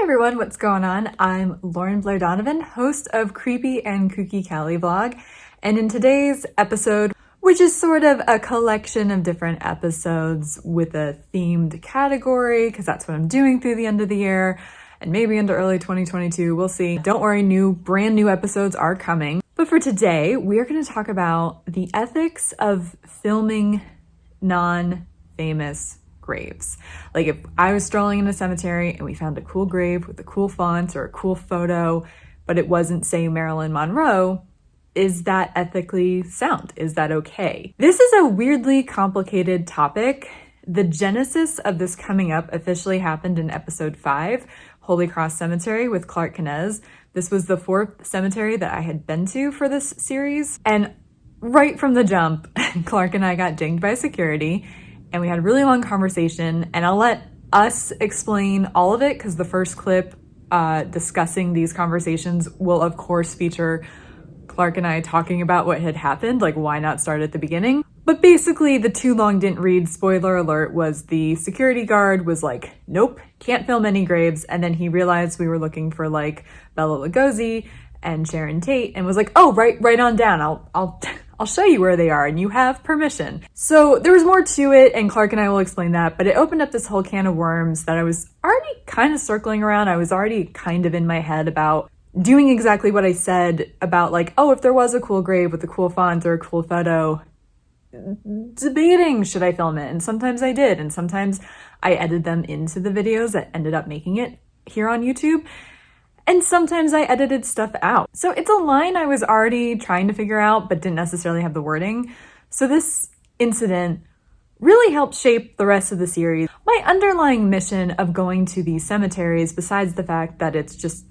everyone, what's going on? I'm Lauren-Blair Donovan, host of Creepy and Kooky Cali vlog, and in today's episode, which is sort of a collection of different episodes with a themed category, because that's what I'm doing through the end of the year, and maybe into early 2022, we'll see. Don't worry, brand new episodes are coming. But for today, we are going to talk about the ethics of filming non-famous graves. Like if I was strolling in a cemetery and we found a cool grave with a cool font or a cool photo, but it wasn't, say, Marilyn Monroe, is that ethically sound? Is that okay? This is a weirdly complicated topic. The genesis of this coming up officially happened in episode 5, Holy Cross Cemetery with Clark Canez. This was the 4th cemetery that I had been to for this series. And right from the jump, Clark and I got dinged by security and we had a really long conversation, and I'll let us explain all of it because the first clip discussing these conversations will of course feature Clark and I talking about what had happened, like why not start at the beginning? But basically the too long didn't read spoiler alert was the security guard was like, nope, can't film any graves. And then he realized we were looking for like Bela Lugosi and Sharon Tate and was like, oh, right on down. I'll show you where they are and you have permission. So there was more to it and Clark and I will explain that, but it opened up this whole can of worms that I was already kind of circling around. I was already kind of in my head about doing exactly what I said about like, oh, if there was a cool grave with a cool font or a cool photo, debating should I film it? And sometimes I did, and sometimes I edited them into the videos that ended up making it here on YouTube. And sometimes I edited stuff out. So it's a line I was already trying to figure out, but didn't necessarily have the wording. So this incident really helped shape the rest of the series. My underlying mission of going to these cemeteries, besides the fact that it's just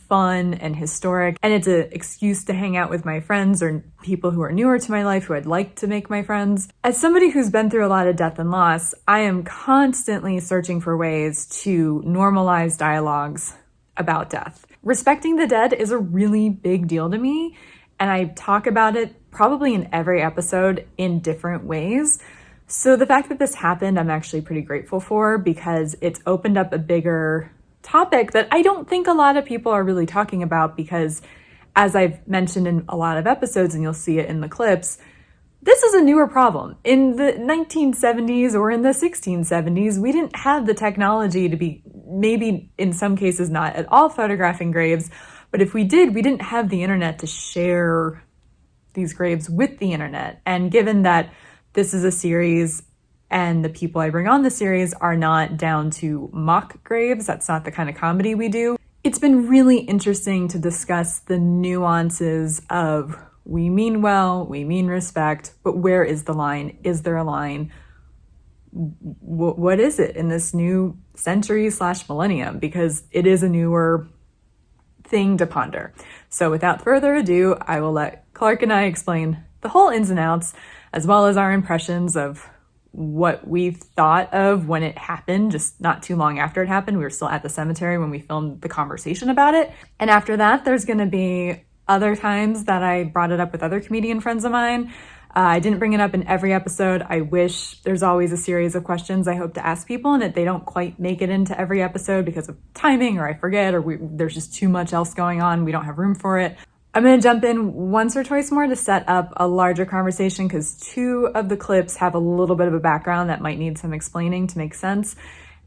fun and historic, and it's an excuse to hang out with my friends or people who are newer to my life who I'd like to make my friends. As somebody who's been through a lot of death and loss, I am constantly searching for ways to normalize dialogues about death. Respecting the dead is a really big deal to me, and I talk about it probably in every episode in different ways. So the fact that this happened, I'm actually pretty grateful for because it's opened up a bigger topic that I don't think a lot of people are really talking about because, as I've mentioned in a lot of episodes, and you'll see it in the clips, this is a newer problem. In the 1970s or in the 1670s, we didn't have the technology to be, maybe in some cases not at all, photographing graves, but if we did, we didn't have the internet to share these graves with the internet. And given that this is a series and the people I bring on the series are not down to mock graves, that's not the kind of comedy we do, it's been really interesting to discuss the nuances of we mean well, we mean respect, but where is the line? Is there a line? What is it in this new century/millennium? Because it is a newer thing to ponder. So without further ado, I will let Clark and I explain the whole ins and outs, as well as our impressions of what we thought of when it happened, just not too long after it happened. We were still at the cemetery when we filmed the conversation about it. And after that, there's going to be other times that I brought it up with other comedian friends of mine. I didn't bring it up in every episode. I wish. There's always a series of questions I hope to ask people, and they don't quite make it into every episode because of timing, or I forget, or there's just too much else going on. We don't have room for it. I'm going to jump in once or twice more to set up a larger conversation because 2 of the clips have a little bit of a background that might need some explaining to make sense.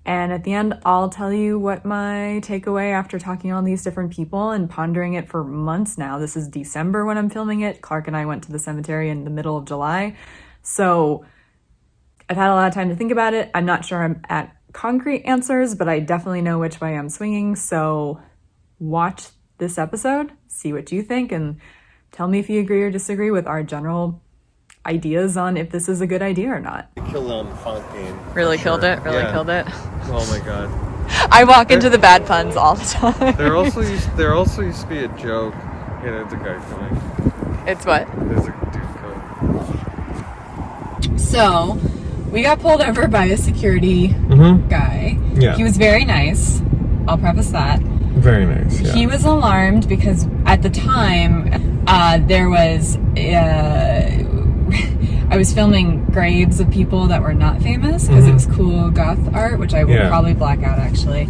And at the end, I'll tell you what my takeaway after talking to all these different people and pondering it for months now. This is December when I'm filming it. Clark and I went to the cemetery in the middle of July. So I've had a lot of time to think about it. I'm not sure I'm at concrete answers, but I definitely know which way I'm swinging. So watch this episode, see what you think, and tell me if you agree or disagree with our general ideas on if this is a good idea or not. Killed it on the font game. Really killed it? Really killed it? Oh my god. I walk into the bad puns all the time. There also used to be a joke. Yeah, there's a guy coming. It's what? There's a dude coming. So, we got pulled over by a security guy. Yeah. He was very nice. I'll preface that. Very nice, yeah. He was alarmed because at the time, there was... I was filming graves of people that were not famous because it was cool goth art, which I will probably black out actually.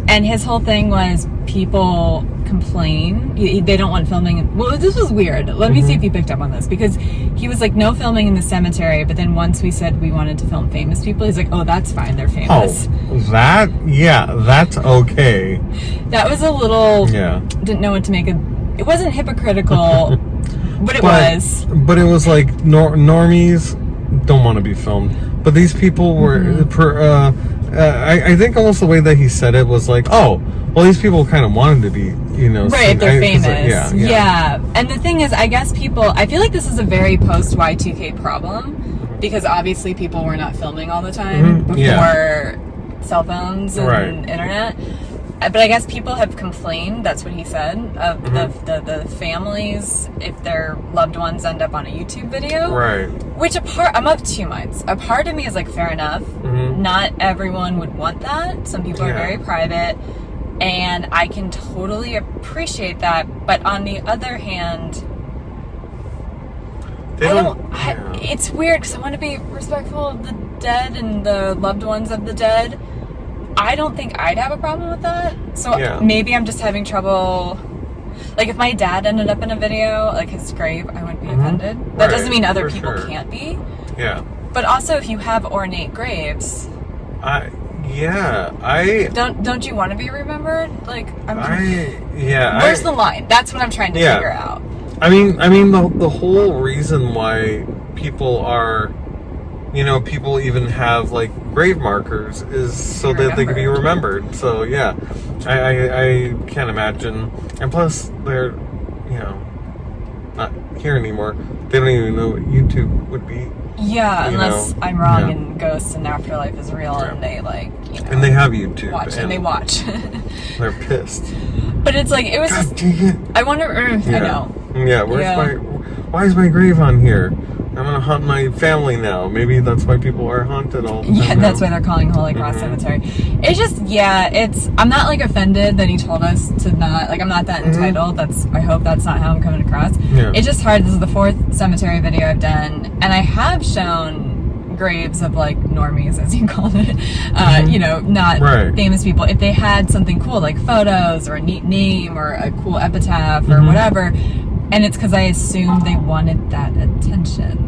And his whole thing was people complain. They don't want filming. Well, this was weird. Let me see if you picked up on this. Because he was like, no filming in the cemetery. But then once we said we wanted to film famous people, he's like, oh, that's fine. They're famous. Oh, that's okay. That was a little... Yeah. Didn't know what to make of... It wasn't hypocritical, but it was. But it was like normies don't want to be filmed. But these people were... I think almost the way that he said it was like, oh, well, these people kind of wanted to be, you know... Right, they're famous. Yeah. And the thing is, I guess people... I feel like this is a very post-Y2K problem, because obviously people were not filming all the time before cell phones and internet. But I guess people have complained, that's what he said, of the families, if their loved ones end up on a YouTube video. Right. Which I'm of two minds. A part of me is like, fair enough. Not everyone would want that. Some people are very private. And I can totally appreciate that. But on the other hand, it's weird because I want to be respectful of the dead and the loved ones of the dead. I don't think I'd have a problem with that. So maybe I'm just having trouble. Like, if my dad ended up in a video, like his grave, I wouldn't be offended. That doesn't mean other people can't be. Yeah. But also, if you have ornate graves, don't you want to be remembered? Like, where's the line? That's what I'm trying to figure out. I mean, the whole reason why people are, you know, people even have like grave markers is so that they can be remembered. So yeah, I can't imagine. And plus, they're, you know, not here anymore. They don't even know what YouTube would be. Yeah, unless I'm wrong and ghosts and afterlife is real, and they like, you know, and they have YouTube and they watch. They're pissed. But it's like, it was just. I wonder. I know. Yeah. Why is my grave on here? I'm gonna haunt my family now. Maybe that's why people are haunted all the time. Yeah, that's why they're calling Holy Cross Cemetery. It's just, I'm not like offended that he told us to not, like, I'm not that entitled. I hope that's not how I'm coming across. Yeah. It's just hard. This is the 4th cemetery video I've done, and I have shown graves of like normies, as you called it, you know, not famous people. If they had something cool, like photos or a neat name or a cool epitaph or whatever. And it's because I assumed they wanted that attention.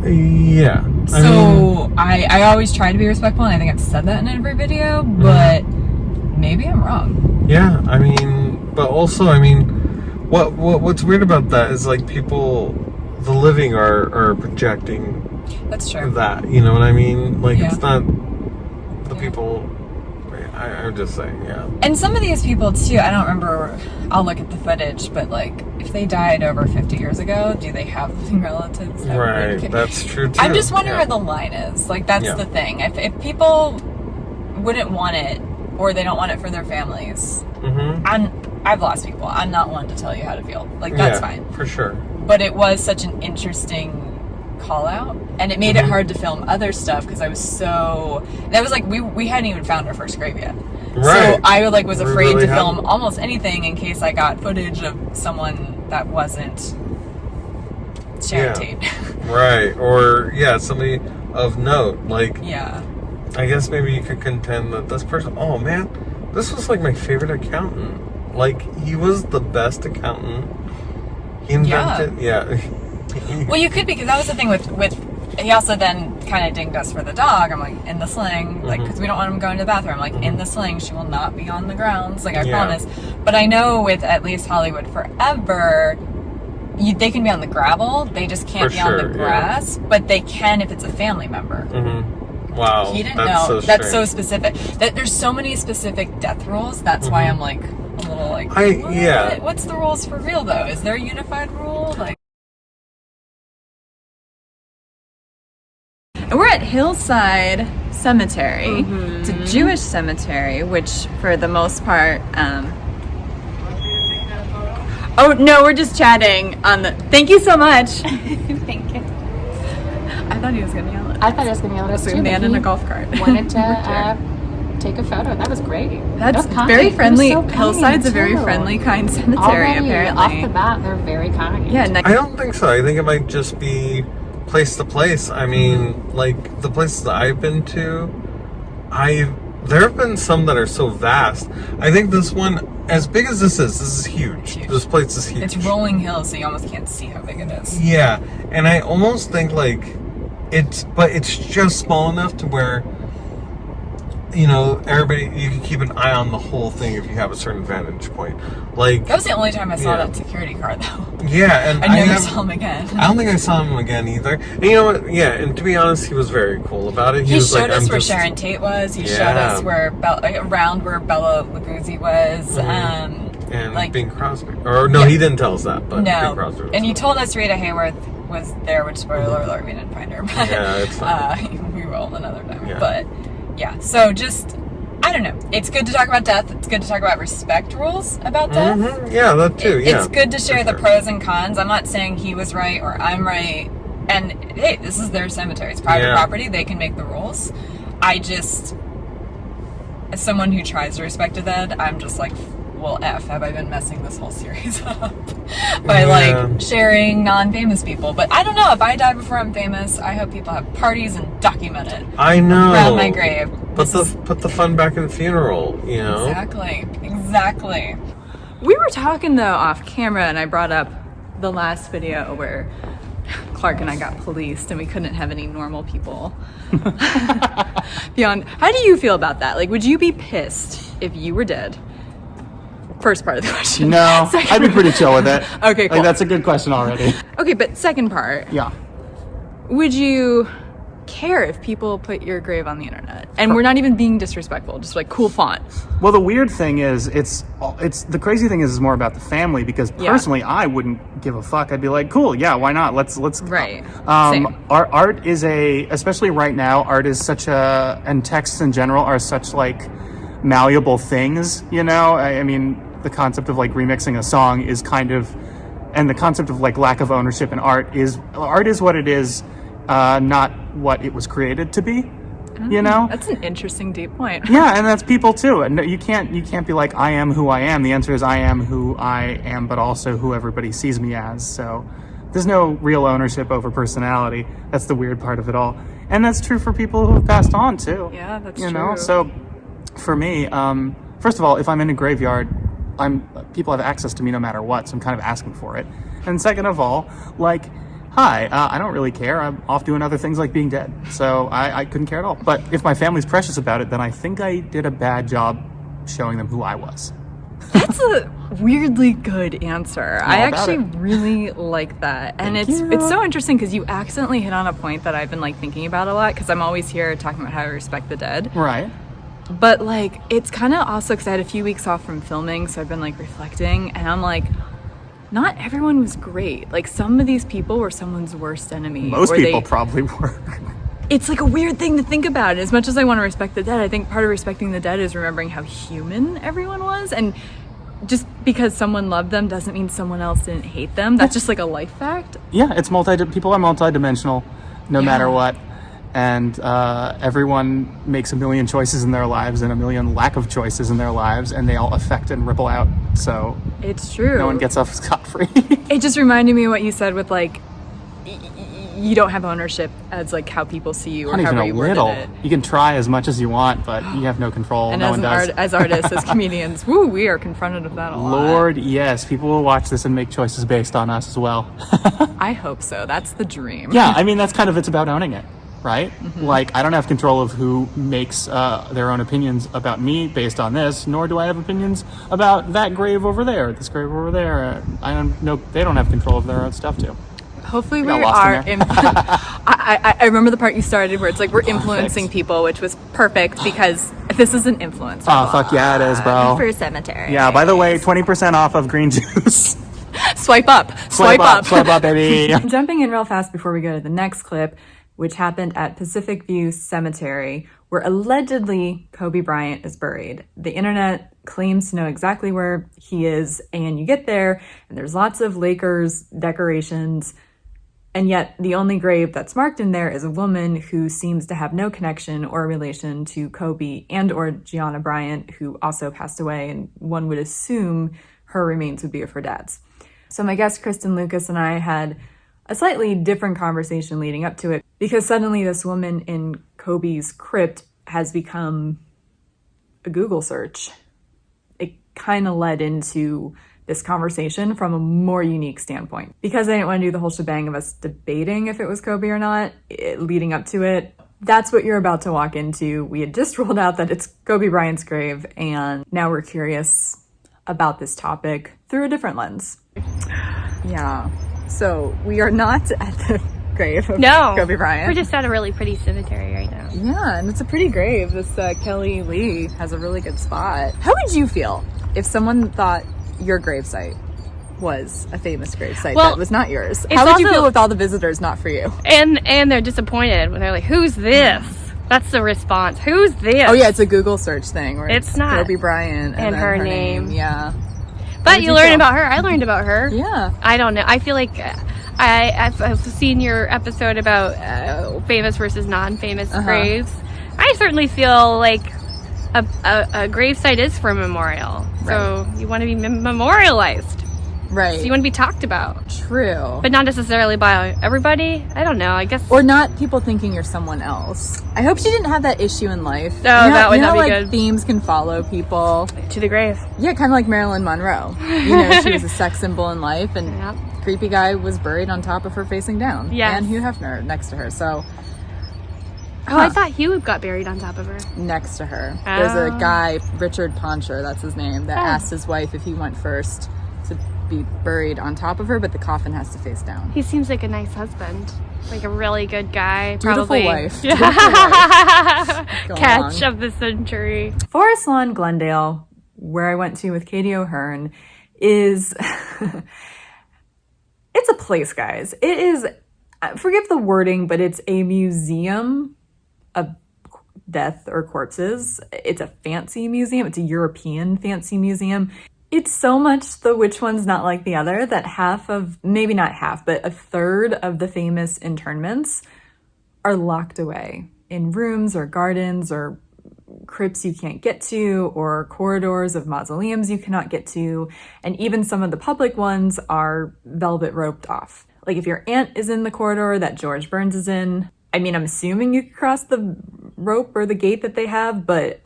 Yeah. I always try to be respectful, and I think I've said that in every video, but maybe I'm wrong. Yeah, I mean, but also, I mean, what's weird about that is like people, the living are projecting. That's true. That, you know what I mean? Like, it's not the people. I'm just saying, And some of these people too, I don't remember, I'll look at the footage, but like, if they died over 50 years ago, do they have living relatives? Right, that's true too. I'm just wondering where the line is. Like, that's the thing. If people wouldn't want it, or they don't want it for their families, I've lost people. I'm not one to tell you how to feel. Like, that's fine. For sure. But it was such an interesting call out, and it made it hard to film other stuff because I was so, that was like, we hadn't even found our first grave yet, so I like was afraid to film almost anything in case I got footage of someone that wasn't Sharon Tate. Or somebody of note, like, I guess maybe you could contend that this person, oh man, this was like my favorite accountant, like he was the best accountant. He invented well, you could, because that was the thing with he also then kind of dinged us for the dog. I'm like, in the sling, like, because we don't want him going to the bathroom. Like, in the sling, she will not be on the grounds, like I promise. But I know with at least Hollywood Forever, they can be on the gravel. They just can't be on the grass, but they can if it's a family member. Wow, he didn't know. That's so specific. That there's so many specific death rules. That's why I'm like a little like, what's the rules for real though? Is there a unified rule? Like. We're at Hillside Cemetery. It's a Jewish cemetery, which for the most part, oh no, we're just chatting on the, thank you so much. Thank you. I thought he was gonna yell at us. I thought he was gonna yell at us too. A man in a golf cart. Wanted to take a photo. That was great. That's very friendly. So Hillside's a very friendly, kind cemetery. Already, apparently, off the bat, they're very kind. Yeah, I don't think so. I think it might just be place to place. I mean, like the places that I've been to, there have been some that are so vast. I think this one, as big as this is huge. This place is huge. It's rolling hills, so you almost can't see how big it is. Yeah, and I almost think like it's just small enough to where, you know, everybody, you can keep an eye on the whole thing if you have a certain vantage point. Like, that was the only time I saw that security guard, though. Yeah, and I never saw him again. I don't think I saw him again either. And you know what? Yeah, and to be honest, he was very cool about it. He was showed like, us where Sharon Tate was. He showed us where around where Bella Lugosi was. And like Bing Crosby. Or no, he didn't tell us that, but no. Bing Crosby was and you cool. told us Rita Hayworth was there, which spoiler alert, we didn't find her. But, yeah, it's fine. We will another time. Yeah. But yeah, so just, I don't know. It's good to talk about death. It's good to talk about respect rules about death. Mm-hmm. Yeah, that too. It's good to share the pros and cons. I'm not saying he was right or I'm right. And hey, this is their cemetery. It's private property. They can make the rules. I just, as someone who tries to respect the dead, I'm just like, well, have I been messing this whole series up by like sharing non-famous people? But I don't know. If I die before I'm famous, I hope people have parties and document it. I know. Around my grave. Put the fun back in the funeral, you know? Exactly. We were talking though off camera, and I brought up the last video where Clark and I got policed and we couldn't have any normal people. Beyond, how do you feel about that? Like, would you be pissed if you were dead? First part of the question. No, I'd be pretty chill with it. Okay, cool. Like, that's a good question already. Okay, but second part. Yeah. Would you care if people put your grave on the internet? And we're not even being disrespectful, just like cool font. Well, the weird thing is, it's the crazy thing is it's more about the family, because personally, I wouldn't give a fuck. I'd be like, cool, yeah, why not? Let's right. Same. Art is especially right now, art is such and texts in general are such like malleable things, you know? I mean, the concept of like remixing a song is kind of, and the concept of like lack of ownership in art is what it is, not what it was created to be, you know? That's an interesting deep point. Yeah, and that's people too. And you can't be like, I am who I am. The answer is I am who I am, but also who everybody sees me as. So there's no real ownership over personality. That's the weird part of it all. And that's true for people who have passed on too. Yeah, that's true. You know, so for me, first of all, if I'm in a graveyard, people have access to me no matter what, so I'm kind of asking for it. And second of all, like, hi, I don't really care. I'm off doing other things like being dead. So I couldn't care at all. But if my family's precious about it, then I think I did a bad job showing them who I was. That's a weirdly good answer. I actually really like that. And it's so interesting because you accidentally hit on a point that I've been like thinking about a lot, because I'm always here talking about how I respect the dead. Right. But like, it's kind of also because I had a few weeks off from filming, so I've been like reflecting, and I'm like, not everyone was great. Like, some of these people were someone's worst enemy. Most people probably were. It's like a weird thing to think about. As much as I want to respect the dead, I think part of respecting the dead is remembering how human everyone was. And just because someone loved them doesn't mean someone else didn't hate them. That's just like a life fact. Yeah, it's people are multidimensional no matter what. And everyone makes a million choices in their lives and a million lack of choices in their lives, and they all affect and ripple out. So it's true. No one gets off scot-free. It just reminded me of what you said with like, you don't have ownership as like how people see you, or not however even you a little. worded it. You can try as much as you want, but you have no control. And no one does. As artists, as comedians, woo, we are confronted with that a lot. Lord, yes, people will watch this and make choices based on us as well. I hope so. That's the dream. Yeah, I mean, it's about owning it. Right? Mm-hmm. Like, I don't have control of who makes their own opinions about me based on this, nor do I have opinions about that grave over there, this grave over there. I don't know. They don't have control of their own stuff too. Hopefully we are. I remember the part you started where it's like we're influencing people, which was perfect because this is an influencer. Oh, fuck yeah, it is, bro. For cemetery. Yeah, by the way, 20% off of green juice. Swipe up. Swipe up. Swipe up, baby. Jumping in real fast before we go to the next clip, which happened at Pacific View Cemetery, where allegedly Kobe Bryant is buried. The internet claims to know exactly where he is, and you get there, and there's lots of Lakers decorations, and yet the only grave that's marked in there is a woman who seems to have no connection or relation to Kobe and or Gianna Bryant, who also passed away, and one would assume her remains would be of her dad's. So my guest Kristen Lucas and I had a slightly different conversation leading up to it, because suddenly this woman in Kobe's crypt has become a Google search, it kind of led into this conversation from a more unique standpoint. Because I didn't want to do the whole shebang of us debating if it was Kobe or not, leading up to it, that's what you're about to walk into. We had just ruled out that it's Kobe Bryant's grave, and now we're curious about this topic through a different lens. Yeah. So we are not at the grave of Kobe Bryant. We're just at a really pretty cemetery right now. Yeah, and it's a pretty grave. This Kelly Lee has a really good spot. How would you feel if someone thought your gravesite was a famous gravesite that was not yours? How would you feel with all the visitors not for you? And they're disappointed when they're like, who's this? That's the response. Who's this? Oh yeah, it's a Google search thing where it's not Kobe Bryant and then her name. Yeah. But you learn about her. I learned about her. Yeah. I don't know. I feel like I've seen your episode about famous versus non-famous graves. I certainly feel like a gravesite is for a memorial. Right. So you want to be memorialized. Right. So you want to be talked about. True. But not necessarily by everybody. I don't know. I guess. Or not people thinking you're someone else. I hope she didn't have that issue in life. Oh, that would not be good. Themes can follow people to the grave. Yeah, kind of like Marilyn Monroe. She was a sex symbol in life, and creepy guy was buried on top of her facing down. Yeah. And Hugh Hefner next to her. So. Oh, I thought Hugh got buried on top of her. Next to her. Oh. There's a guy, Richard Poncher, that's his name, that asked his wife if he went first to be buried on top of her, but the coffin has to face down. He seems like a nice husband. Like a really good guy. Dutiful probably. Wife. Yeah. Dutiful wife. Catch of the century. Forest Lawn, Glendale, where I went to with Kati O'Hearn, is... it's a place, guys. It is... Forgive the wording, but it's a museum of death or corpses. It's a fancy museum. It's a European fancy museum. It's so much the which one's not like the other that half of, maybe not half, but a third of the famous internments are locked away in rooms or gardens or crypts you can't get to or corridors of mausoleums you cannot get to. And even some of the public ones are velvet roped off. Like if your aunt is in the corridor that George Burns is in, I mean, I'm assuming you could cross the rope or the gate that they have, but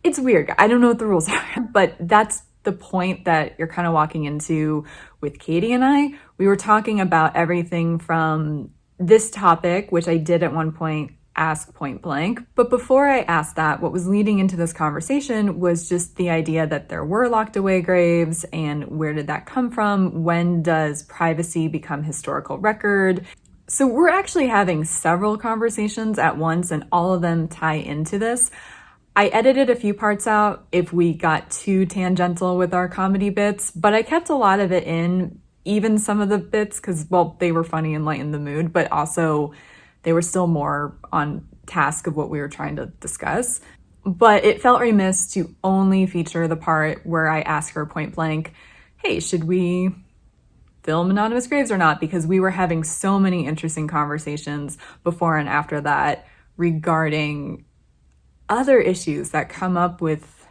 it's weird. I don't know what the rules are, but that's the point that you're kind of walking into with Kati and I. We were talking about everything from this topic, which I did at one point ask point blank. But before I asked that, what was leading into this conversation was just the idea that there were locked away graves and where did that come from? When does privacy become historical record? So we're actually having several conversations at once and all of them tie into this. I edited a few parts out if we got too tangential with our comedy bits, but I kept a lot of it in, even some of the bits, because, well, they were funny and lightened the mood, but also they were still more on task of what we were trying to discuss. But it felt remiss to only feature the part where I asked her point blank, hey, should we film anonymous graves or not? Because we were having so many interesting conversations before and after that regarding other issues that come up with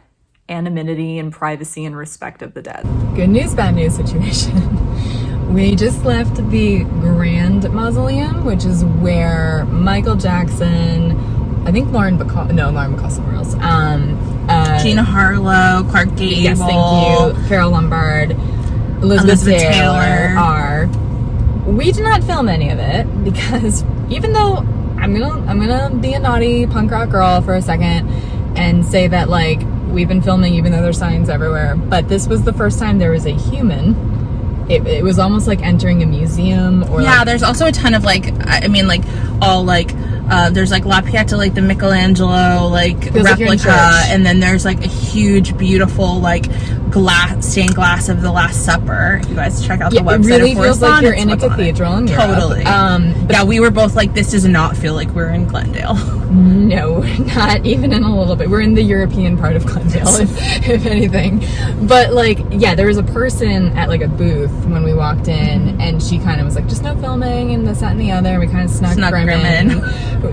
anonymity and privacy and respect of the dead. Good news, bad news situation. We just left the Grand Mausoleum, which is where Michael Jackson, I think Lauren Bacall somewhere else. Gina Harlow, Clark Gable. Yes, thank you. Carol Lombard, Elizabeth Taylor are. We did not film any of it because even though I'm gonna be a naughty punk rock girl for a second and say that like we've been filming even though there's signs everywhere, but this was the first time there was a human. It was almost like entering a museum or there's also a ton of like there's like La Pieta, like the Michelangelo like replica, and then there's like a huge beautiful like stained glass of the Last Supper. You guys check out the website. It really feels like you're in a cathedral in Europe. Totally. We were both like, this does not feel like we're in Glendale. No, not even in a little bit. We're in the European part of Glendale, if anything. But like, there was a person at like a booth when we walked in, and she kind of was like, just no filming and this, that, and the other. And we kind of snuck Grim in.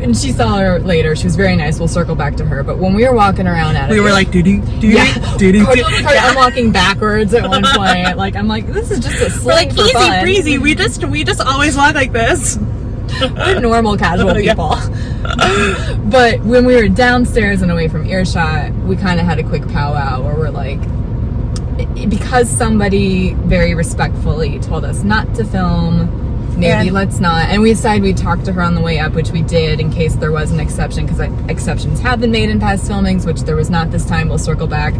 And she saw her later. She was very nice. We'll circle back to her. But when we were walking around at it, we were like, I'm walking backwards at one point. Like, I'm like, this is just a slip. We're like, easy breezy. We just always walk like this. We're normal, casual people. But when we were downstairs and away from earshot, we kind of had a quick powwow where we're like, because somebody very respectfully told us not to film, maybe let's not. And we decided we'd talk to her on the way up, which we did in case there was an exception, because exceptions have been made in past filmings, which there was not this time. We'll circle back.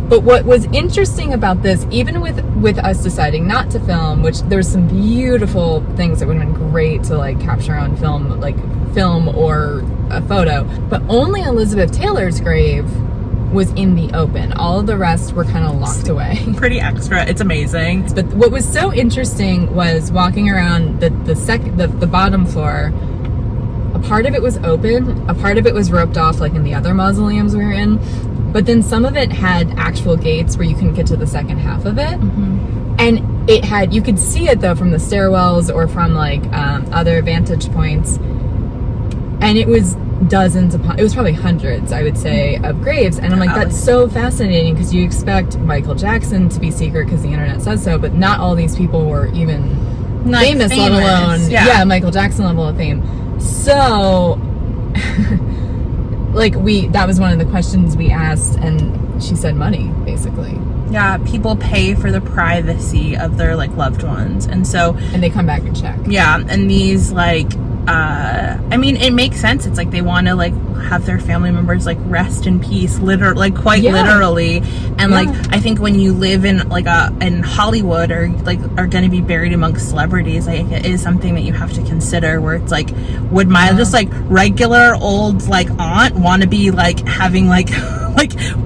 But what was interesting about this, even with us deciding not to film, which there's some beautiful things that would have been great to like capture on film, like film or a photo, but only Elizabeth Taylor's grave was in the open. All of the rest were kind of locked away. Pretty extra. It's amazing. But what was so interesting was walking around the bottom floor. A part of it was open, a part of it was roped off like in the other mausoleums we were in, but then some of it had actual gates where you couldn't get to the second half of it. And it had, you could see it though from the stairwells or from like other vantage points, and it was dozens upon, it was probably hundreds, I would say, of graves. And I'm like, that's so fascinating, because you expect Michael Jackson to be secret because the internet says so, but not all these people were even famous, let alone Michael Jackson level of fame. So like that was one of the questions we asked, and she said money, basically. Yeah, people pay for the privacy of their like loved ones, and they come back and check. Yeah, and these like I mean, it makes sense. It's like they want to like have their family members like rest in peace, literally. And like I think when you live in like in Hollywood or like are going to be buried amongst celebrities, like it is something that you have to consider. Where it's like, would my just like regular old like aunt want to be like having like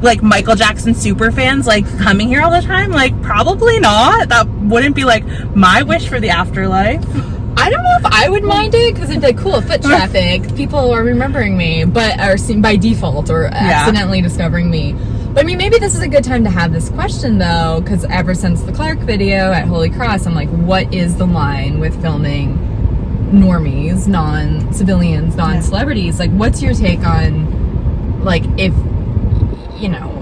like Michael Jackson super fans like coming here all the time? Like probably not. That wouldn't be like my wish for the afterlife. I don't know if I would mind it, because it'd be like, cool, foot traffic, people are remembering me, but are seen by default or accidentally discovering me. But I mean, maybe this is a good time to have this question though, because ever since the Clark video at Holy Cross, I'm like, what is the line with filming normies, non-civilians, non-celebrities? Like, what's your take on, like, if, you know,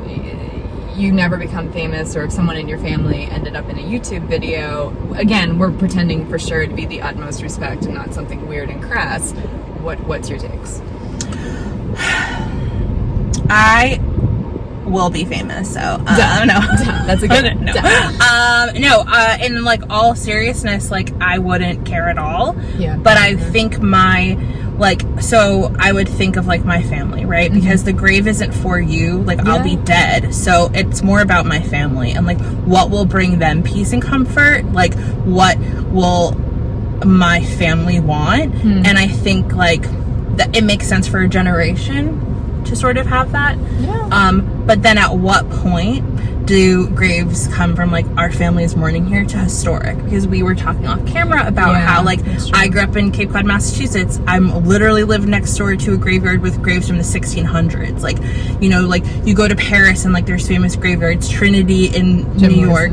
you never become famous, or if someone in your family ended up in a YouTube video, again, we're pretending for sure to be the utmost respect and not something weird and crass. What's your takes? I will be famous, so I don't know. That's a good in like all seriousness, like I wouldn't care at all. Yeah. But I think so I would think of like my family, right? Because the grave isn't for you, like I'll be dead, so it's more about my family and like what will bring them peace and comfort, like what will my family want. And I think like that it makes sense for a generation to sort of have that. But then at what point do graves come from like our family's mourning here to historic? Because we were talking off camera about how like I grew up in Cape Cod, Massachusetts. I'm literally lived next door to a graveyard with graves from the 1600s. Like, you know, like you go to Paris and like there's famous graveyards, Trinity in New York.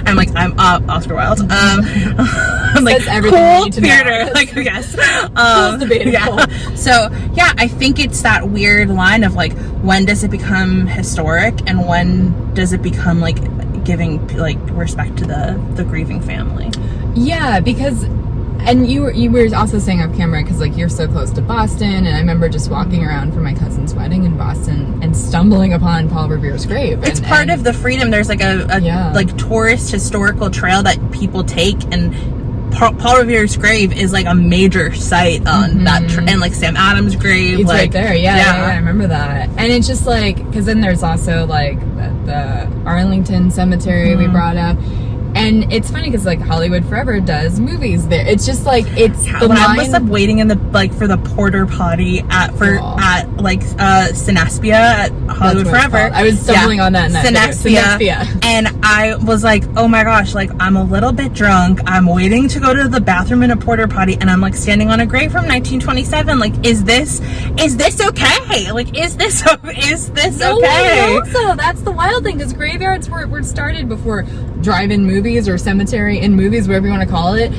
I'm like, I'm Oscar Wilde. I'm like, cool theater. Like, yes. So yeah, I think it's that weird line of like, when does it become historic and when does it become like giving like respect to the grieving family? Yeah, because, and you were also saying off camera, because like you're so close to Boston, and I remember just walking around for my cousin's wedding in Boston and stumbling upon Paul Revere's grave. It's part of the freedom. There's like a like tourist historical trail that people take, and Paul Revere's grave is like a major site on that, and like Sam Adams' grave. It's like, right there, I remember that. And it's just like, because then there's also like the Arlington Cemetery we brought up. And it's funny because like Hollywood Forever does movies there. It's just like I was up waiting in the like for the porter potty at Synespia at Hollywood Forever. I was stumbling on that night. Synespia. And I was like, oh my gosh, like I'm a little bit drunk. I'm waiting to go to the bathroom in a porter potty, and I'm like standing on a grave from 1927. Like, is this okay? Like, is this okay? Also, that's the wild thing, because graveyards were started before drive-in movies or cemetery in movies, whatever you want to call it,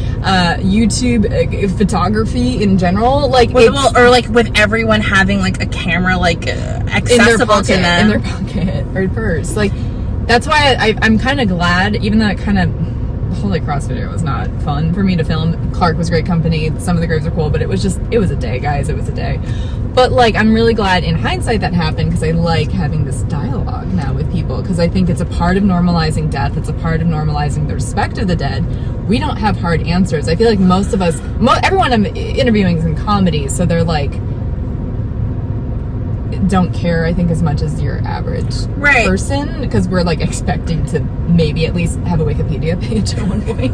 YouTube photography in general, like or like with everyone having like a camera like accessible to them in their pocket or purse. Like that's why I'm kind of glad, even though it kind of Holy Cross video was not fun for me to film. Clark was great company. Some of the graves are cool, but it was a day, guys. It was a day. But like, I'm really glad in hindsight that happened, because I like having this dialogue now with people, because I think it's a part of normalizing death. It's a part of normalizing the respect of the dead. We don't have hard answers. I feel like most of us, everyone I'm interviewing is in comedy, so they're like, don't care, I think, as much as your average person, because we're like expecting to maybe at least have a Wikipedia page at one point.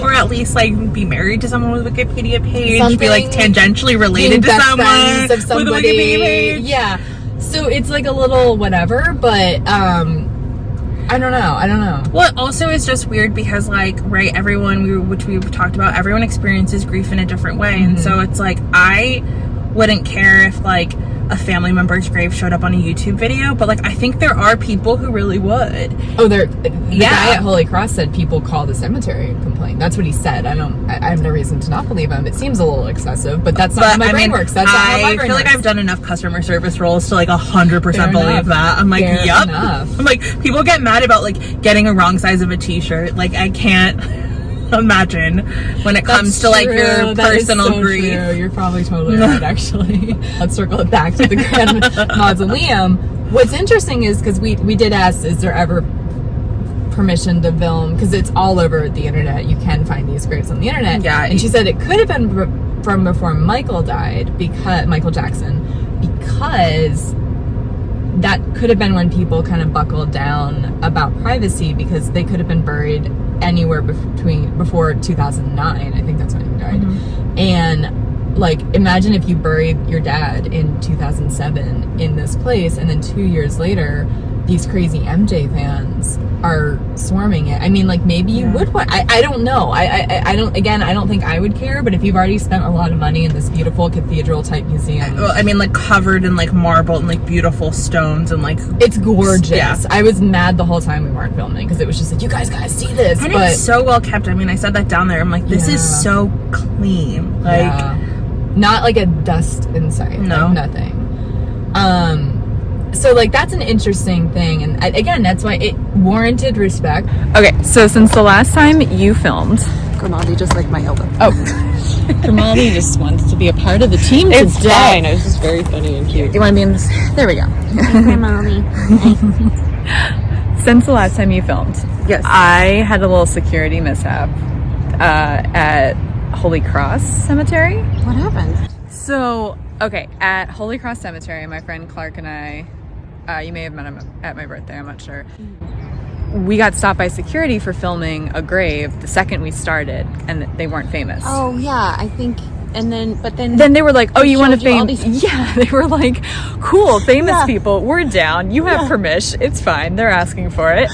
Or at least like be married to someone with a Wikipedia page, be like tangentially related to someone with a Wikipedia page. Yeah. So it's like a little whatever, but I don't know. Well, it also is just weird because like, right, everyone, which we've talked about, everyone experiences grief in a different way. And so it's like, I wouldn't care if like a family member's grave showed up on a YouTube video, but like, I think there are people who really would. Oh, the guy at Holy Cross said people call the cemetery and complain. That's what he said. I have no reason to not believe him. It seems a little excessive, but that's not how my brain works. That's not how my brain works. I feel like I've done enough customer service roles to like 100% believe that. I'm like, yup. I'm like, people get mad about like getting a wrong size of a t-shirt. Like, I can't imagine when it comes to like your personal grief. True. You're probably totally right, actually. Let's circle it back to the grand mausoleum. What's interesting is, because we did ask, is there ever permission to film, because it's all over the internet. You can find these graves on the internet. Yeah. And she said it could have been from before Michael died, because Michael Jackson, because that could have been when people kind of buckled down about privacy, because they could have been buried anywhere before 2009. I think that's when he died. And like, imagine if you buried your dad in 2007 in this place, and then 2 years later these crazy MJ fans are swarming it. I mean, like, maybe you would want, I don't know. I don't think I would care, but if you've already spent a lot of money in this beautiful cathedral type museum. Well, I mean, like, covered in like marble and like beautiful stones and like, it's gorgeous. Yeah. I was mad the whole time we weren't filming, because it was just like, you guys gotta see this. And but it's so well kept. I mean, I said that down there. I'm like, this is so clean. Like, not like a dust in sight. No. Like nothing. So like, that's an interesting thing, and again, that's why it warranted respect. Okay, so since the last time you filmed, Grimaldi just like my elbow. oh, Grimaldi just wants to be a part of the team It's today. fine. And it was just very funny and cute. you want to be in this? There we go. Grimaldi. Since the last time you filmed, Yes. I had a little security mishap at Holy Cross Cemetery. What happened? So, okay, at Holy Cross Cemetery, my friend Clark and I, you may have met him at my birthday, I'm not sure. We got stopped by security for filming a grave the second we started, and they weren't famous. Oh yeah, I think. And then, but then Then they were like, oh, you want to showed you all fame? these- Yeah, they were like, cool, famous people, we're down. You have permission. It's fine. They're asking for it.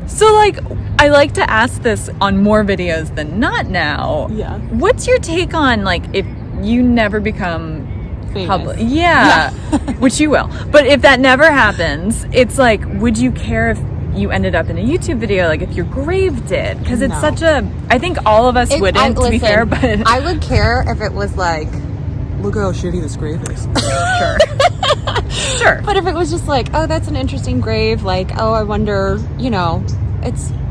So, like, I like to ask this on more videos than not now. Yeah. What's your take on, like, if you never become Famous. public? Yeah. Which you will. But if that never happens, it's like, would you care if you ended up in a YouTube video, like if your grave did? Because it's such a, I think all of us wouldn't, to be fair, but I would care if it was like, look how shitty this grave is. sure. But if it was just like, oh, that's an interesting grave, like, oh, I wonder, you know,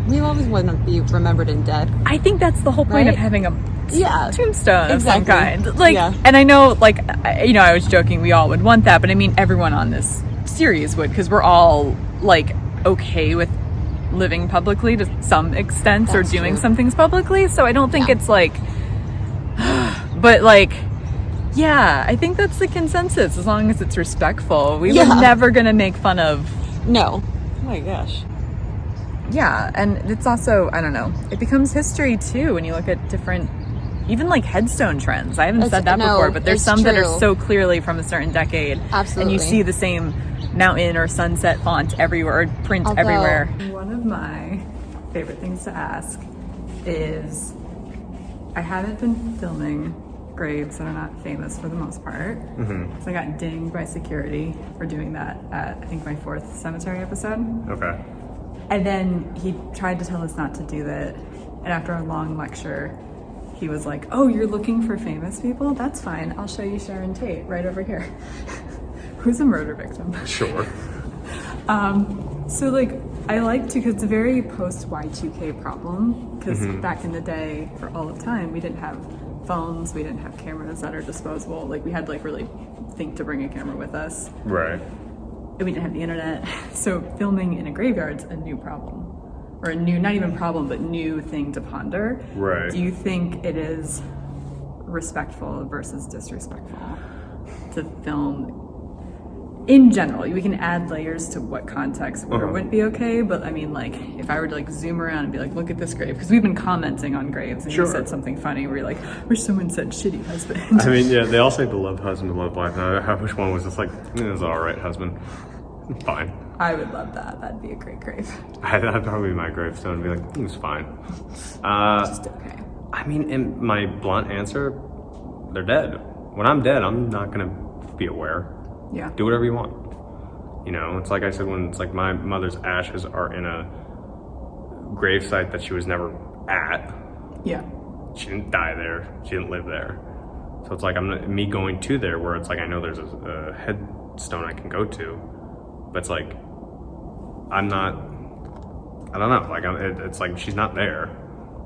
we always want to be remembered in death. I think that's the whole point of Right? having a Yeah. tombstone of some Exactly. kind. Like, Yeah. and I know, like, you know, I was joking, we all would want that, but I mean, everyone on this series would, because we're all, like, okay with living publicly to some extent, or That's doing true. some things publicly, so I don't think Yeah. it's like, but like, yeah, I think that's the consensus, as long as it's respectful. We were never gonna make fun of. No. Oh my gosh. Yeah, and it's also, I don't know, it becomes history too when you look at different, even like headstone trends. I haven't said that before, but there's it's some that are true. so clearly from a certain decade. Absolutely. And you see the same mountain or sunset font everywhere, or print Although- everywhere. One of my favorite things to ask is, I haven't been filming graves that are not famous for the most part. So I got dinged by security for doing that at, I think, my 4th cemetery episode. Okay. And then he tried to tell us not to do that. And after a long lecture, he was like, oh, you're looking for famous people? That's fine. I'll show you Sharon Tate right over here. Who's a murder victim. Sure. So, like, I like to, because it's a very post-Y2K problem, because back in the day, for all of time, we didn't have phones, we didn't have cameras that are disposable. Like, we had to, like, really think to bring a camera with us. Right. And we didn't have the internet. So filming in a graveyard's a new problem. Or a new, not even problem, but new thing to ponder. Right. Do you think it is respectful versus disrespectful to film in general? We can add layers to what context would or wouldn't be okay, but I mean, like, if I were to like zoom around and be like, look at this grave, because we've been commenting on graves, and you said something funny where you're like, wish someone said shitty husband. I mean, yeah, they all say beloved husband, beloved wife, and I wish one was just like, it was all right husband. Fine. I would love that. That'd be a great grave. That'd probably be my gravestone and be like, it was fine. Just okay. I mean, in my blunt answer, they're dead. When I'm dead, I'm not gonna be aware. Yeah. Do whatever you want. You know, it's like I said, when it's like my mother's ashes are in a gravesite that she was never at. Yeah. She didn't die there. She didn't live there. So it's like me going to there where it's like I know there's a headstone I can go to, but it's like I don't know. Like it's like she's not there.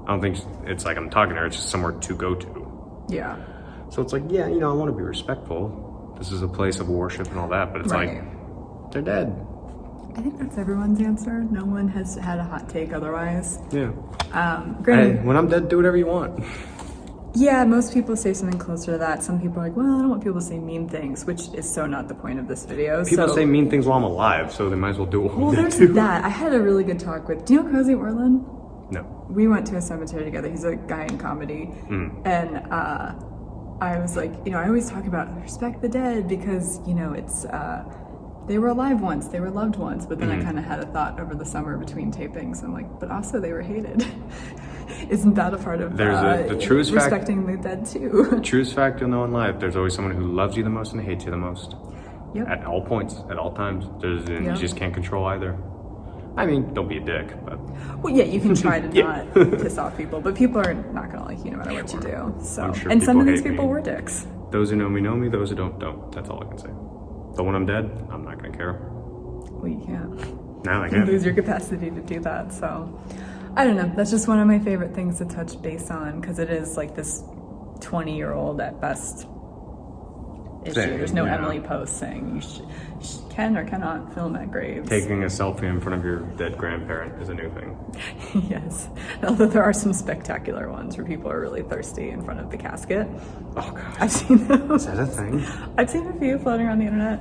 I don't think it's like I'm talking to her. It's just somewhere to go to. Yeah. So it's like, yeah, you know, I want to be respectful. This is a place of worship and all that, but it's like they're dead. I think that's everyone's answer. No one has had a hot take otherwise. Yeah. Great. Hey, when I'm dead, do whatever you want. Yeah, most people say something closer to that. Some people are like, well, I don't want people to say mean things, which is so not the point of this video. People say mean things while I'm alive, so they might as well do it. Well, there's that. I had a really good talk with, do you know Cozi Orlen? No. We went to a cemetery together. He's a guy in comedy. And I was like, you know, I always talk about respect the dead because, you know, it's, they were alive once, they were loved once, but then I kind of had a thought over the summer between tapings. I'm like, but also they were hated. Isn't that a part of the truest fact, respecting the dead too? The truest fact you'll know in life, there's always someone who loves you the most and hates you the most. Yep. At all points, at all times. You just can't control either. I mean, don't be a dick, but... Well, yeah, you can try to not piss off people, but people are not going to like you no matter what you do. So, sure and some of these hate people me. were dicks. Those who know me, those who don't. That's all I can say. But when I'm dead, I'm not going to care. Well, you can't. No, I You can't. lose your capacity to do that, so... I don't know, that's just one of my favorite things to touch base on, because it is like this 20-year-old at best issue. There's no Emily Post saying you can or cannot film at graves. Taking a selfie in front of your dead grandparent is a new thing. Yes, although there are some spectacular ones where people are really thirsty in front of the casket. Oh, God. I've seen those. Is that a thing? I've seen a few floating around the internet.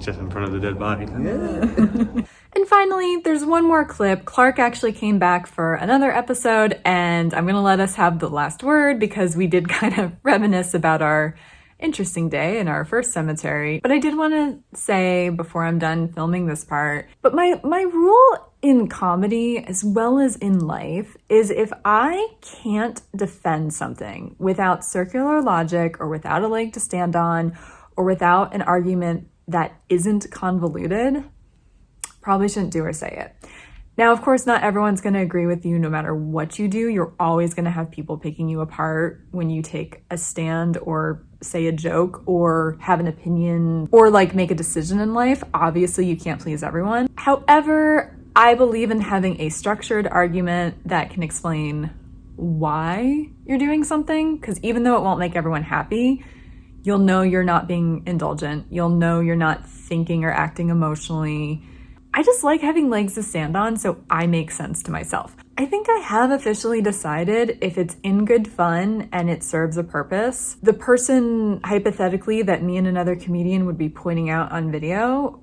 Just in front of the dead body. Yeah. And finally, there's one more clip. Clark actually came back for another episode, and I'm gonna let us have the last word because we did kind of reminisce about our interesting day in our first cemetery. But I did want to say before I'm done filming this part, but my rule in comedy as well as in life is if I can't defend something without circular logic or without a leg to stand on or without an argument that isn't convoluted, probably shouldn't do or say it. Now, of course, not everyone's going to agree with you no matter what you do. You're always going to have people picking you apart when you take a stand or say a joke or have an opinion or like make a decision in life. Obviously, you can't please everyone. However, I believe in having a structured argument that can explain why you're doing something, because even though it won't make everyone happy, you'll know you're not being indulgent. You'll know you're not thinking or acting emotionally. I just like having legs to stand on so I make sense to myself. I think I have officially decided if it's in good fun and it serves a purpose, the person hypothetically that me and another comedian would be pointing out on video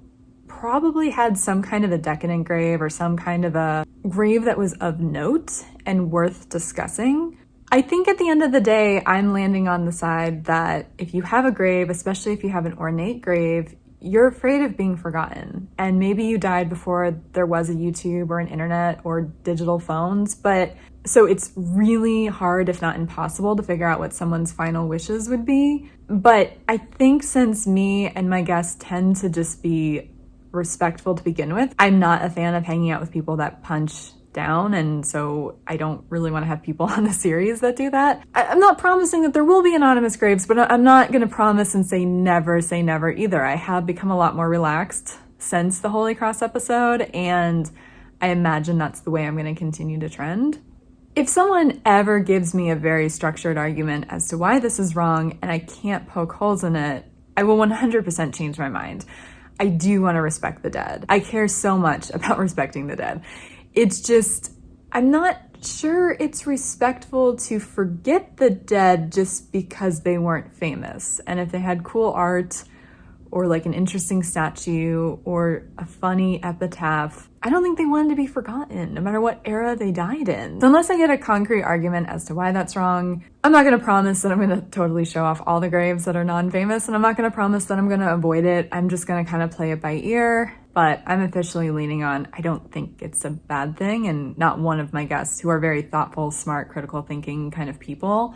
probably had some kind of a decadent grave or some kind of a grave that was of note and worth discussing. I think at the end of the day, I'm landing on the side that if you have a grave, especially if you have an ornate grave, you're afraid of being forgotten. And maybe you died before there was a YouTube or an internet or digital phones, but so it's really hard, if not impossible, to figure out what someone's final wishes would be. But I think since me and my guests tend to just be respectful to begin with, I'm not a fan of hanging out with people that punch down, and so I don't really want to have people on the series that do that. I'm not promising that there will be anonymous graves, but I'm not going to promise and say never either. I have become a lot more relaxed since the Holy Cross episode, and I imagine that's the way I'm going to continue to trend. If someone ever gives me a very structured argument as to why this is wrong and I can't poke holes in it, I will 100% change my mind. I do want to respect the dead. I care so much about respecting the dead. It's just, I'm not sure it's respectful to forget the dead just because they weren't famous. And if they had cool art or like an interesting statue or a funny epitaph, I don't think they wanted to be forgotten, no matter what era they died in. So unless I get a concrete argument as to why that's wrong, I'm not gonna promise that I'm gonna totally show off all the graves that are non-famous, and I'm not gonna promise that I'm gonna avoid it. I'm just gonna kind of play it by ear, but I'm officially leaning on, I don't think it's a bad thing, and not one of my guests who are very thoughtful, smart, critical thinking kind of people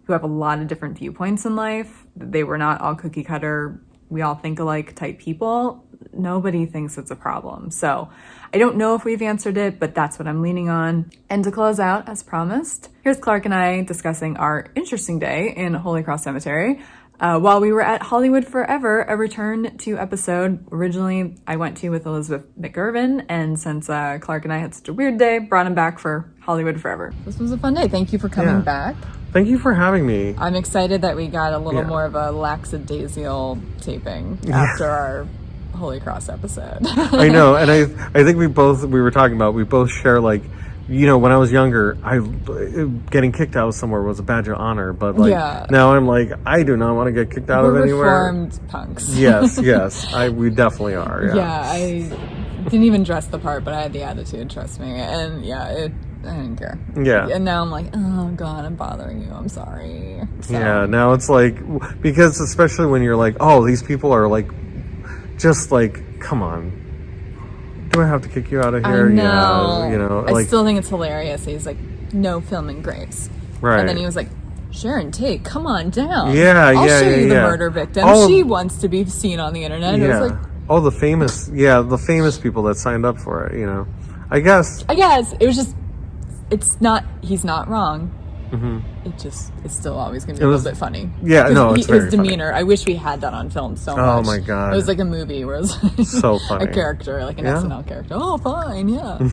who have a lot of different viewpoints in life. They were not all cookie cutter, we all think alike type people. Nobody thinks it's a problem. So I don't know if we've answered it, but that's what I'm leaning on. And to close out, as promised, here's Clark and I discussing our interesting day in Holy Cross Cemetery while we were at Hollywood Forever, a return to episode originally I went to with Elizabeth McIrvin, and since Clark and I had such a weird day, brought him back for Hollywood Forever. This was a fun day. Thank you for coming back. Thank you for having me. I'm excited that we got a little more of a lackadaisical taping after our Holy Cross episode. I know, and I think we both share, like, you know, when I was younger, getting kicked out of somewhere was a badge of honor, but like now I'm like, I do not want to get kicked out of anywhere. Reformed punks. Yes, we definitely are. Yeah, I didn't even dress the part, but I had the attitude, trust me, and I didn't care. Yeah. And now I'm like, oh God, I'm bothering you. I'm sorry. So. Yeah, now it's like, because especially when you're like, oh, these people are like, just like, come on. Do I have to kick you out of here? I know. Yeah, you know. I still think it's hilarious. He's like, no filming graves. Right. And then he was like, Sharon Tate, come on down. I'll show you the murder victim. Oh, she wants to be seen on the internet. Yeah. It was like, oh, the famous people that signed up for it, you know. I guess. It was just, he's not wrong. Mm-hmm. It's still always going to be a little bit funny. Yeah, no, it's very his demeanor. Funny. I wish we had that on film so much. Oh my God. It was like a movie where it was so funny. A character, like an SNL character. Oh, fine, yeah.